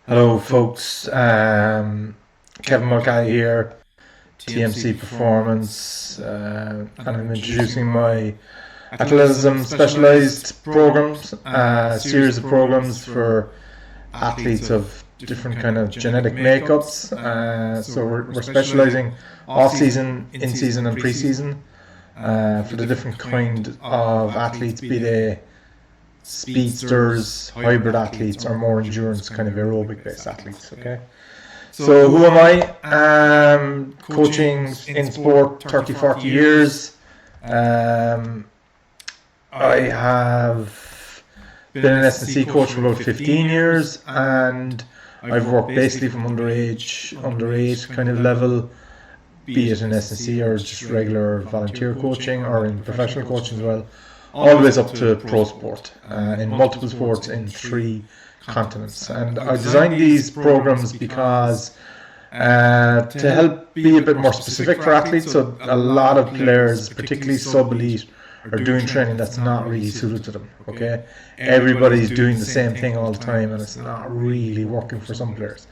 Hello folks, Kevin Mulcahy here, TMC Performance, and I'm introducing my Athlete Specialised Programs, a series of programs for athletes of different kind of genetic makeups. So we're specialising off-season, in-season and pre-season for the different kind of athletes, be they speedsters, hybrid athletes, or more endurance kind of aerobic based athletes. Okay, so who am I? Coaching in sport 30-40 years. I have been an S&C coach for about 15 years, and I've worked basically from under 8 kind of level, be it in S&C or just regular volunteer coaching or in professional coaching as well, all the way up to pro sport, in multiple sports in 3 continents. And I designed these programs because to help be a bit more specific for athletes. So a lot of players, particularly sub-elite, are doing training that's not really suited to them. Okay, everybody's doing the same thing all the time, and it's not really working for some players.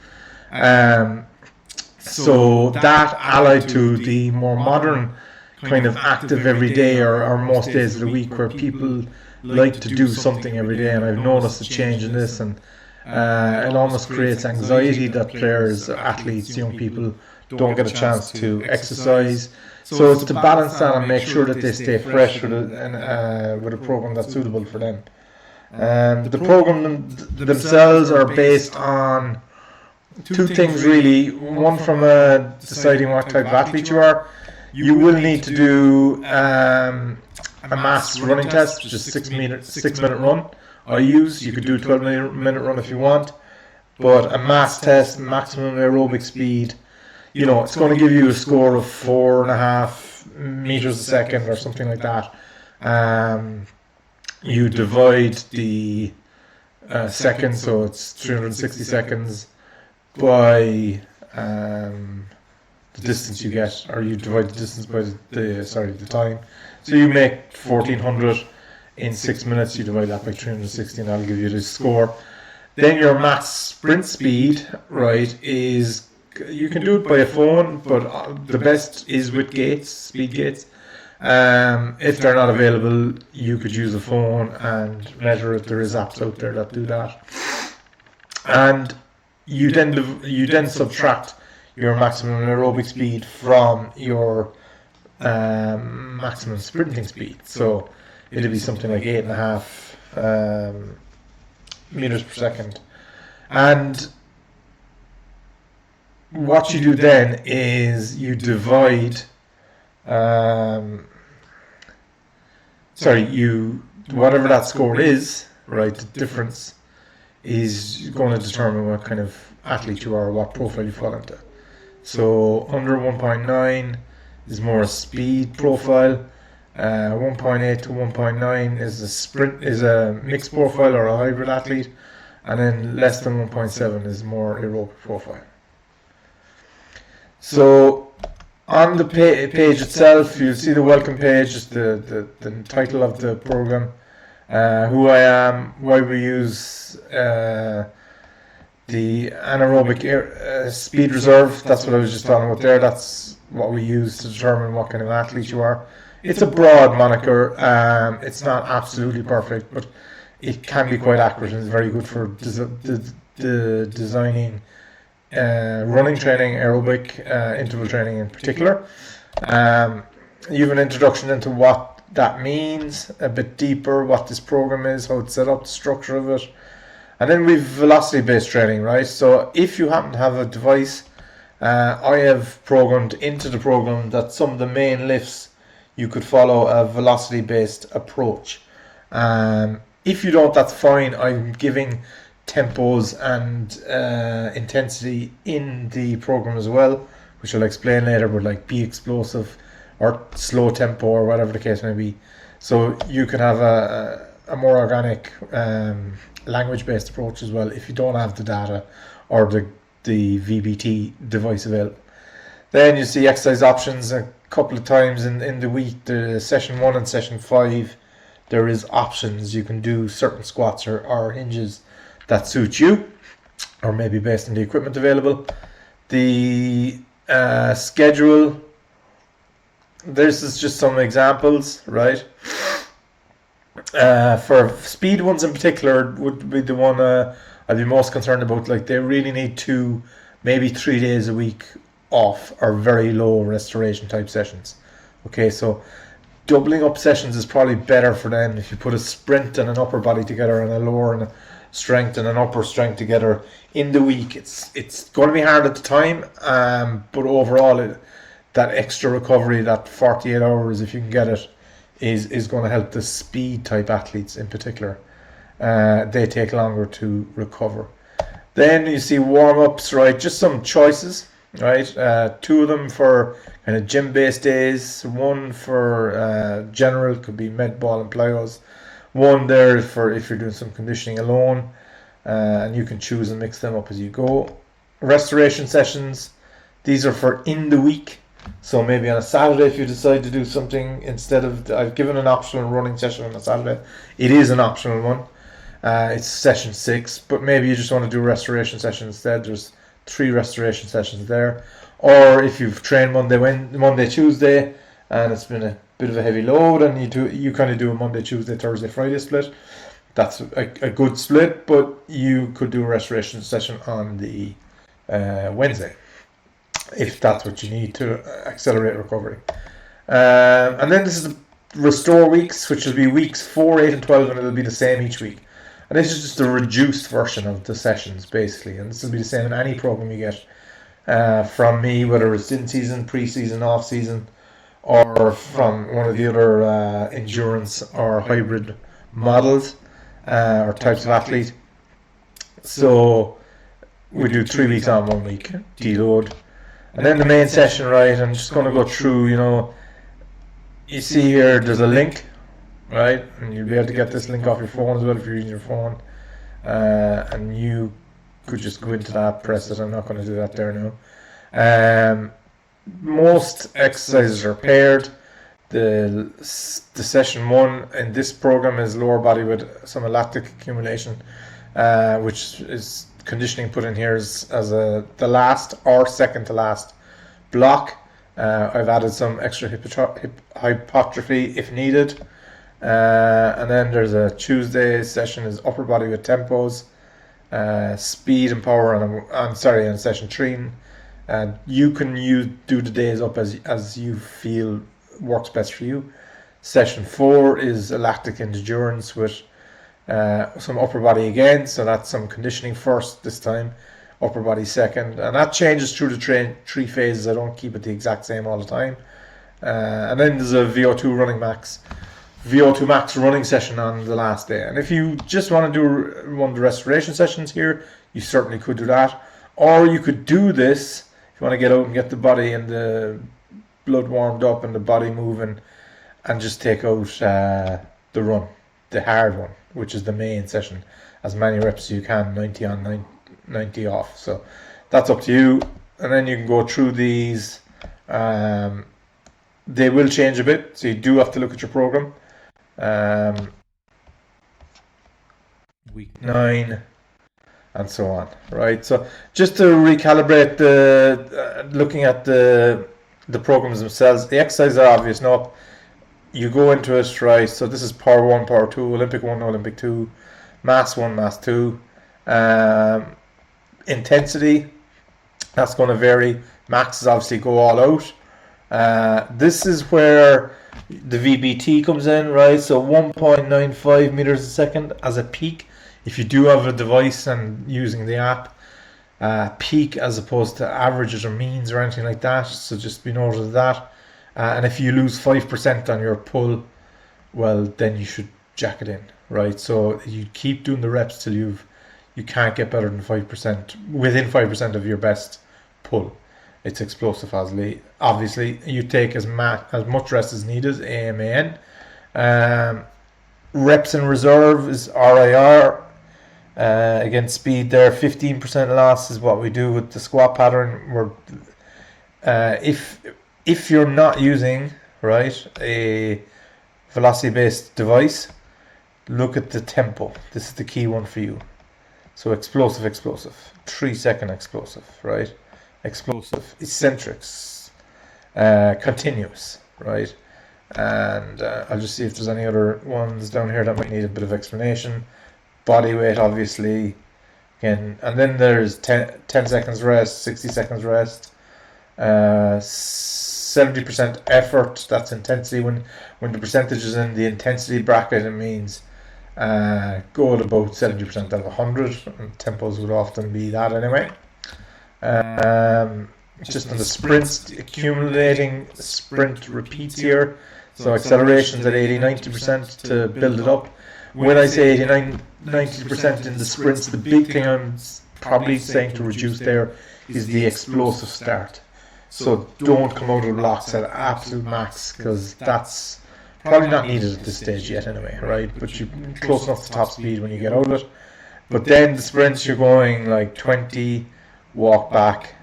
So that, allied to the more modern kind of active every day or most days of the week, where people like to do something every day, and I've noticed a change in this, and it almost creates anxiety that players, athletes, young people don't get a chance to exercise. So it's to balance that and make sure that they stay fresh with a program that's suitable for them. The program themselves are based on 2 things really. One, from deciding what type of athlete you are. You will need to do a mass running test, which is 6 minute run. You could do a 12-minute run if you want, but a mass test, maximum aerobic speed, it's going to give you a score of 4.5 meters a second or something like that. You divide the seconds, so it's 360 seconds, by the distance you get, or you divide the distance by the time. So you make 1400 in 6 minutes, you divide that by 360, and that'll give you the score. Then your max sprint speed, right, is, you can do it by a phone, but the best is with speed gates. If they're not available, you could use a phone and measure it. There is apps out there that do that. And you then subtract your maximum aerobic speed from your maximum sprinting speed. So it'll be something like 8.5 meters per second. And what you do then is you divide, whatever that score is, right, the difference is going to determine what kind of athlete you are, or what profile you fall into. So under 1.9 is more a speed profile. 1.8 to 1.9 is a mixed profile or a hybrid athlete, and then less than 1.7 is more aerobic profile. So on the page itself, you'll see the welcome page, just the title of the program, who I am, why we use the Anaerobic Speed Reserve. That's what I was just talking about there. That's what we use to determine what kind of athlete you are. It's a broad moniker. It's not absolutely perfect, but it can be quite accurate, and it's very good for designing running training, aerobic, interval training in particular. You have an introduction into what that means, a bit deeper, what this program is, how it's set up, the structure of it. And then we've velocity-based training, right? So if you happen to have a device, I have programmed into the program that some of the main lifts you could follow a velocity-based approach. If you don't, that's fine. I'm giving tempos and intensity in the program as well, which I'll explain later, but like be explosive or slow tempo or whatever the case may be. So you can have a more organic language-based approach as well if you don't have the data or the VBT device available. Then you see exercise options a couple of times in the week. The session 1 and session 5, there is options. You can do certain squats or hinges that suit you. or maybe based on the equipment available. The schedule, this is just some examples, right? For speed ones in particular would be the one I'd be most concerned about. Like, they really need 2, maybe 3 days a week off, or very low restoration type sessions. Okay, so doubling up sessions is probably better for them if you put a sprint and an upper body together, and a lower and a strength and an upper strength together in the week. It's going to be hard at the time, but overall, that extra recovery, that 48 hours, if you can get it, is going to help the speed type athletes in particular. They take longer to recover. Then you see warm-ups, right? Just some choices, right? 2 of them for kind of gym-based days. 1 for general, could be med ball and plyos. 1 there for if you're doing some conditioning alone, and you can choose and mix them up as you go. Restoration sessions, these are for in the week. So maybe on a Saturday, if you decide to do something, instead of, I've given an optional running session on a Saturday. It is an optional one. It's session 6, but maybe you just want to do a restoration session instead. There's 3 restoration sessions there. Or if you've trained Monday, Tuesday, and it's been a bit of a heavy load, and you kind of do a Monday, Tuesday, Thursday, Friday split. That's a good split, but you could do a restoration session on the Wednesday, if that's what you need to accelerate recovery. And then this is the restore weeks, which will be weeks 4, 8 and 12, and it'll be the same each week. And this is just a reduced version of the sessions, basically, and this will be the same in any program you get from me, whether it's in season, pre-season, off-season, or from one of the other endurance or hybrid models or types of athlete. So we do 3 weeks on, 1 week deload. And then the main session, right? I'm just going to go through, you see here there's a link, right? And you'll be able to get this link off your phone as well if you're using your phone. And you could just go into that, press it. I'm not going to do that there now. Most exercises are paired. The session 1 in this program is lower body with some lactic accumulation, which is conditioning put in here as the last or second to last block. I've added some extra hypertrophy if needed. And then there's a Tuesday session is upper body with tempos, speed and power, and session 3. And you can do the days up as you feel works best for you. Session 4 is lactic endurance with some upper body again, so that's some conditioning first this time, upper body second, and that changes through the 3 phases. I don't keep it the exact same all the time. And then there's a VO2 max running session on the last day. And if you just want to do one of the restoration sessions here, you certainly could do that, or you could do this if you want to get out and get the body and the blood warmed up and the body moving, and just take out the run, the hard one, which is the main session, as many reps as you can, 90 on, 90 off. So that's up to you. And then you can go through these. They will change a bit, so you do have to look at your program. Week 9 and so on, right? So just to recalibrate looking at the programs themselves, the exercises are obvious. No, you go into it, right? So this is power 1, power 2, Olympic 1, Olympic 2, mass 1, mass 2. Intensity, that's going to vary. Max is obviously go all out. This is where the VBT comes in, right? So 1.95 meters a second as a peak. If you do have a device and using the app, peak as opposed to averages or means or anything like that. So just be noted of that. And if you lose 5% on your pull, well, then you should jack it in, right? So you keep doing the reps till you can't get better than 5%, within 5% of your best pull. It's explosive, obviously. You take as much rest as needed, AMAN. Reps in reserve is RIR. Again, speed there, 15% loss is what we do with the squat pattern. If you're not using, right, a velocity-based device, look at the tempo. This is the key one for you. So explosive, 3-second explosive, right? Explosive, eccentrics, continuous, right? And I'll just see if there's any other ones down here that might need a bit of explanation. Body weight, obviously, again, and then there's 10 seconds rest, 60 seconds rest, 70% effort, that's intensity. When the percentage is in the intensity bracket, it means go at about 70% out of 100, and tempos would often be that anyway. Just on the sprints, accumulating sprint repeats here, so accelerations at 80-90% to build it up. When I say 89-90% in the sprints, the big thing I'm probably saying to reduce there is the explosive start. So don't come out of the blocks at absolute max, because that's probably not needed at this stage yet anyway, right? But you're close enough to top speed when you get out of it. But then the sprints, you're going like 20 walk back,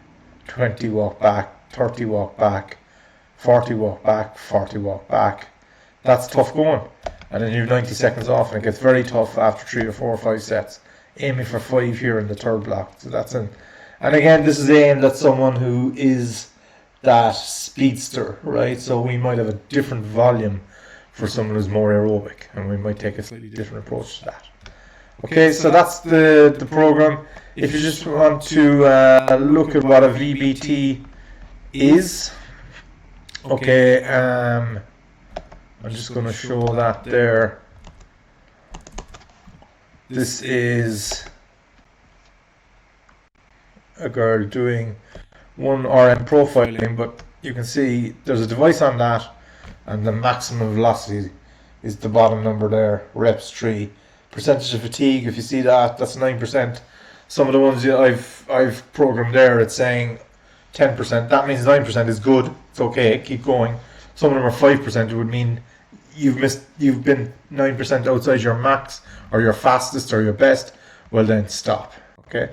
20 walk back, 30 walk back, 40 walk back, 40 walk back. That's tough going. And then you have 90 seconds off, and it gets very tough after 3 or 4 or 5 sets. Aiming for 5 here in the third block. So that's an, and again, this is aimed at someone who is that speedster, right? So we might have a different volume for someone who's more aerobic, and we might take a slightly different approach to that. Okay, so that's the program. If you just want to look at what a VBT is, okay, I'm just going to show that there. This is a girl doing 1 RM profiling, but you can see there's a device on that, and the maximum velocity is the bottom number there, reps 3. Percentage of fatigue, if you see that, that's 9%. Some of the ones I've programmed there, it's saying 10%. That means 9% is good. It's okay, keep going. Some of them are 5%. It would mean you've been 9% outside your max or your fastest or your best. Well, then stop. Okay.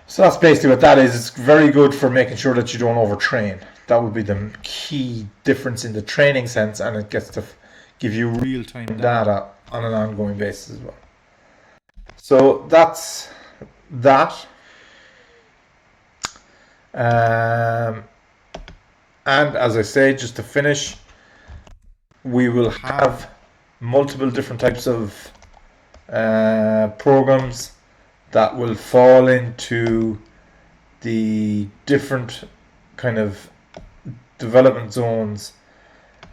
So that's basically what that is. It's very good for making sure that you don't overtrain. That would be the key difference in the training sense, and it gets to give you real-time data on an ongoing basis as well. So that's that. And as I say, just to finish, we will have multiple different types of programs that will fall into the different kind of development zones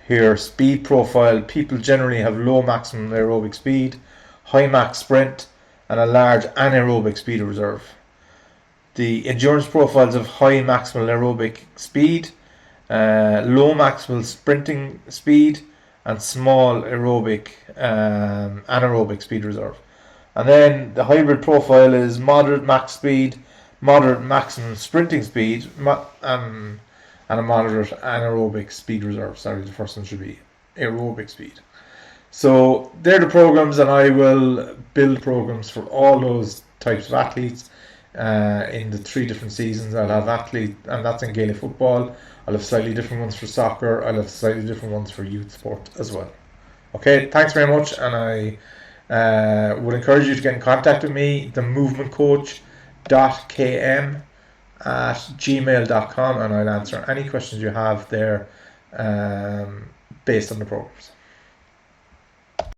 here. Speed profile, people generally have low maximum aerobic speed, high max sprint, and a large anaerobic speed reserve. The endurance profiles of high maximal aerobic speed, low maximal sprinting speed, and small aerobic anaerobic speed reserve. And then the hybrid profile is moderate max speed, moderate maximum sprinting speed, and a moderate anaerobic speed reserve. Sorry, the first one should be aerobic speed. So they're the programs, and I will build programs for all those types of athletes in the 3 different seasons. I'll have athlete, and that's in Gaelic football. I'll have slightly different ones for soccer. I'll have slightly different ones for youth sport as well. Okay, thanks very much, and I would encourage you to get in contact with me, themovementcoach.km@gmail.com, and I'll answer any questions you have there based on the programs.